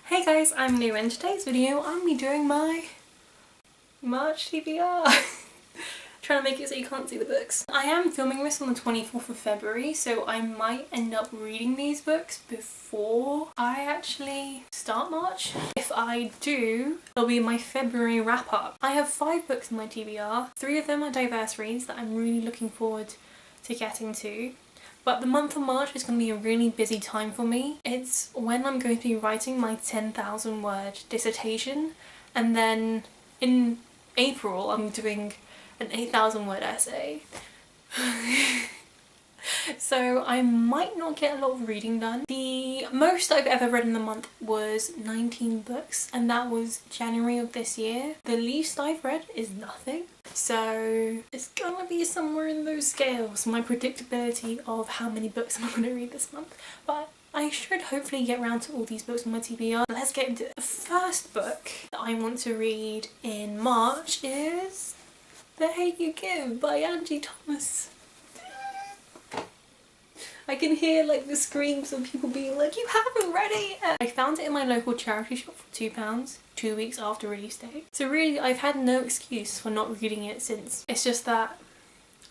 Hey guys, I'm Lou and today's video I'm going to be doing my March TBR. Trying to make it so you can't see the books. I am filming this on the 24th of February, so I might end up reading these books before I actually start March. If I do, it'll be my February wrap up. I have 5 books in my TBR. 3 of them are diverse reads that I'm really looking forward to getting to. But the month of March is going to be a really busy time for me. It's when I'm going to be writing my 10,000 word dissertation, and then in April I'm doing an 8,000 word essay. So I might not get a lot of reading done. The most I've ever read in a month was 19 books, and that was January of this year. The least I've read is nothing. So it's gonna be somewhere in those scales, my predictability of how many books I'm gonna read this month. But I should hopefully get around to all these books on my TBR. Let's get into it. The first book that I want to read in March is The Hate You Give by Angie Thomas. I can hear like the screams of people being like, you haven't read it yet! I found it in my local charity shop for £2, 2 weeks after release date. So really I've had no excuse for not reading it since. It's just that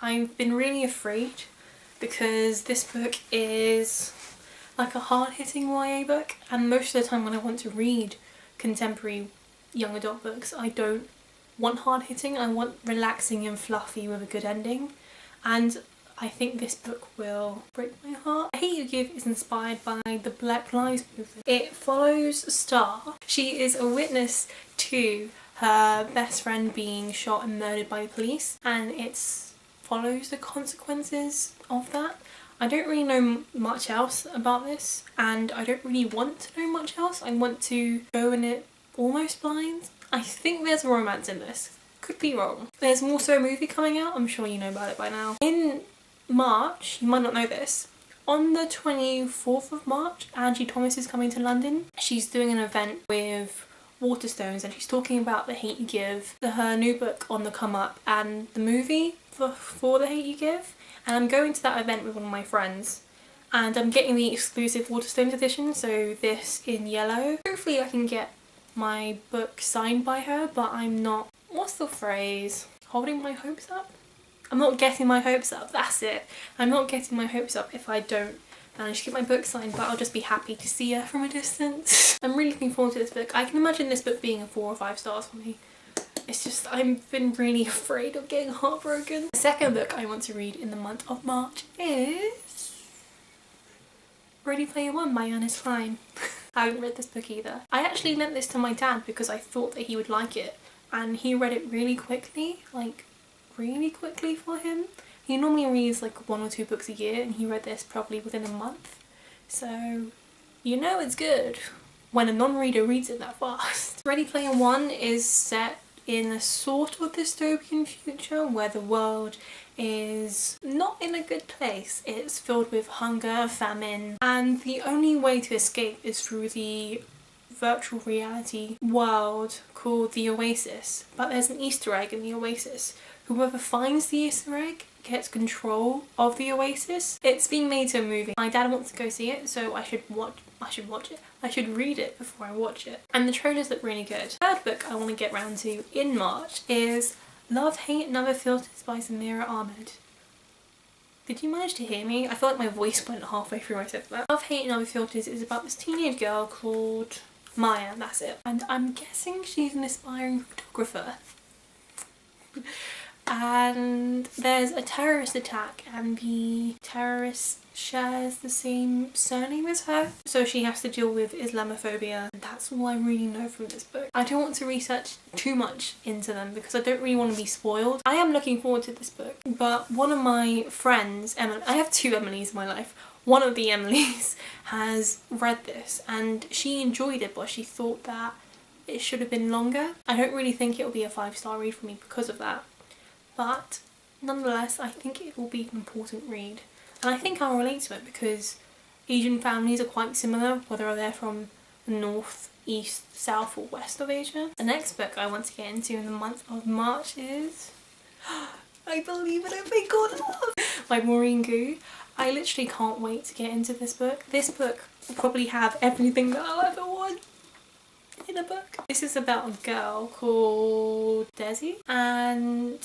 I've been really afraid because this book is like a hard-hitting YA book, and most of the time when I want to read contemporary young adult books I don't want hard-hitting, I want relaxing and fluffy with a good ending, and I think this book will break my heart. The Hate You Give is inspired by the Black Lives Movement. It follows Star. She is a witness to her best friend being shot and murdered by the police, and it follows the consequences of that. I don't really know much else about this, and I don't really want to know much else. I want to go in it almost blind. I think there's romance in this. Could be wrong. There's also a movie coming out. I'm sure you know about it by now. In March, you might not know this, on the 24th of March, Angie Thomas is coming to London. She's doing an event with Waterstones and she's talking about The Hate You Give, her new book on the come up, and the movie for The Hate You Give. And I'm going to that event with one of my friends, and I'm getting the exclusive Waterstones edition, so this in yellow. Hopefully I can get my book signed by her, but I'm not, what's the phrase, holding my hopes up? I'm not getting my hopes up, that's it. I'm not getting my hopes up if I don't manage to get my book signed, but I'll just be happy to see her from a distance. I'm really looking forward to this book. I can imagine this book being a 4 or 5 stars for me. It's just, I've been really afraid of getting heartbroken. The second book I want to read in the month of March is Ready Player One by Ernest Cline. I haven't read this book either. I actually lent this to my dad because I thought that he would like it, and he read it really quickly, like really quickly for him. He normally reads like 1 or 2 books a year, and he read this probably within a month. So you know it's good when a non-reader reads it that fast. Ready Player One is set in a sort of dystopian future where the world is not in a good place. It's filled with hunger, famine, and the only way to escape is through the virtual reality world called the Oasis. But there's an Easter egg in the Oasis. Whoever finds the Easter egg gets control of the Oasis. It's being made to a movie. My dad wants to go see it, so I should watch it. I should read it before I watch it. And the trailers look really good. The third book I want to get round to in March is Love, Hate and Other Filters by Samira Ahmed. Did you manage to hear me? I feel like my voice went halfway through when I said that. Love, Hate and Other Filters is about this teenage girl called Maya, that's it. And I'm guessing she's an aspiring photographer. And there's a terrorist attack, and the terrorist shares the same surname as her, so she has to deal with Islamophobia. That's all I really know from this book. I don't want to research too much into them because I don't really want to be spoiled. I am looking forward to this book, but one of my friends, Emily, I have 2 Emilys in my life. One of the Emilys has read this and she enjoyed it, but she thought that it should have been longer. I don't really think it'll be a 5-star read for me because of that. But nonetheless, I think it will be an important read. And I think I'll relate to it because Asian families are quite similar, whether they're from the north, east, south or west of Asia. The next book I want to get into in the month of March is I Believe in a Big God Love by Maureen Goo. I literally can't wait to get into this book. This book will probably have everything that I'll ever want. reading a book. This is about a girl called Desi, and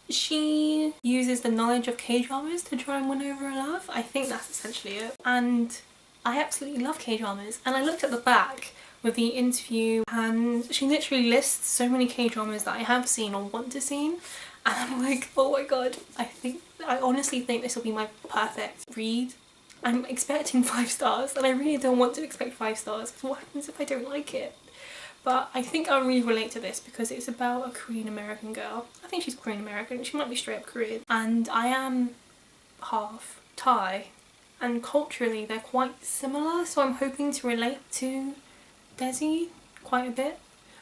she uses the knowledge of K-dramas to try and win over a love. I think that's essentially it. And I absolutely love K-dramas. And I looked at the back with the interview and she literally lists so many K-dramas that I have seen or want to see. And I'm like, oh my god, I honestly think this will be my perfect read. I'm expecting 5 stars and I really don't want to expect 5 stars because what happens if I don't like it? But I think I'll really relate to this because it's about a Korean American girl. I think she's Korean American, she might be straight up Korean. And I am half Thai and culturally they're quite similar, so I'm hoping to relate to Desi quite a bit.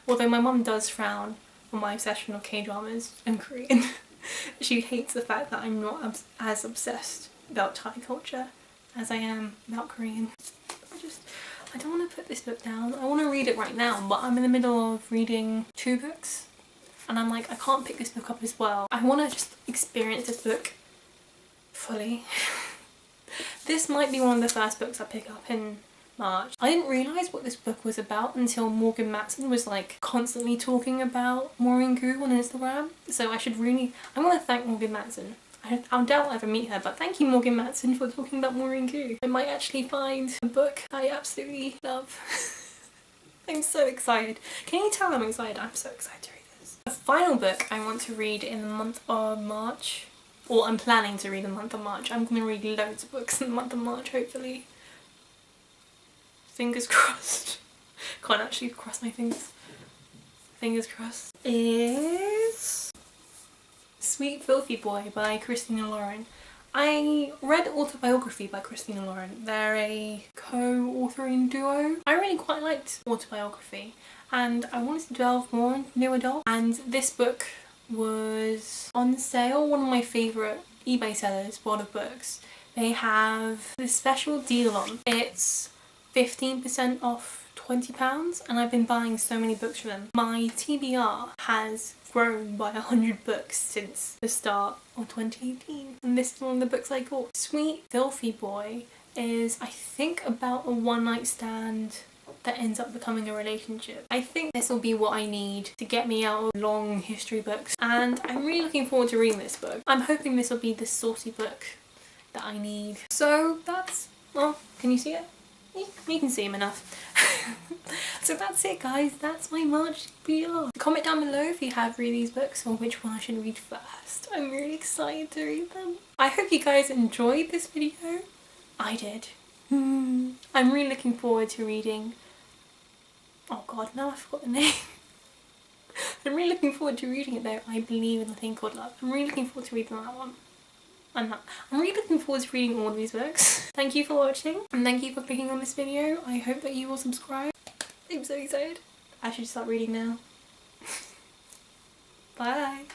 Although my mum does frown on my obsession of K-dramas and Korean. She hates the fact that I'm not as obsessed about Thai culture as I am about Korean. I don't want to put this book down. I want to read it right now, but I'm in the middle of reading 2 books and I'm like, I can't pick this book up as well. I want to just experience this book fully. This might be one of the first books I pick up in March. I didn't realise what this book was about until Morgan Matson was like constantly talking about Maureen Goo on Instagram. So I want to thank Morgan Matson. I doubt I'll ever meet her, but thank you Morgan Matson for talking about Maureen Goo. I might actually find a book I absolutely love. I'm so excited. Can you tell I'm excited? I'm so excited to read this. The final book I want to read in the month of March, or I'm planning to read in the month of March. I'm going to read loads of books in the month of March, hopefully. Fingers crossed. Can't actually cross my fingers. Fingers crossed. Is Sweet Filthy Boy by Christina Lauren. I read Autobiography by Christina Lauren. They're a co-authoring duo. I really quite liked Autobiography and I wanted to delve more into new adult, and this book was on sale. One of my favourite eBay sellers, World of Books. They have this special deal on. It's 15% off £20 and I've been buying so many books from them. My TBR has grown by 100 books since the start of 2018 and this is one of the books I got. Sweet Filthy Boy is, I think, about a one-night stand that ends up becoming a relationship. I think this will be what I need to get me out of long history books and I'm really looking forward to reading this book. I'm hoping this will be the saucy book that I need. So that's, well, can you see it? You can see him enough. So that's it guys, that's my March TBR. Comment down below if you have read these books or which one I should read first. I'm really excited to read them. I hope you guys enjoyed this video. I did. I'm really looking forward to reading, oh god, now I forgot the name. I'm really looking forward to reading it though. I Believe in a Thing Called Love. I'm really looking forward to reading that one. I'm really looking forward to reading all of these books. Thank you for watching and thank you for clicking on this video. I hope that you will subscribe. I'm so excited. I should start reading now. Bye.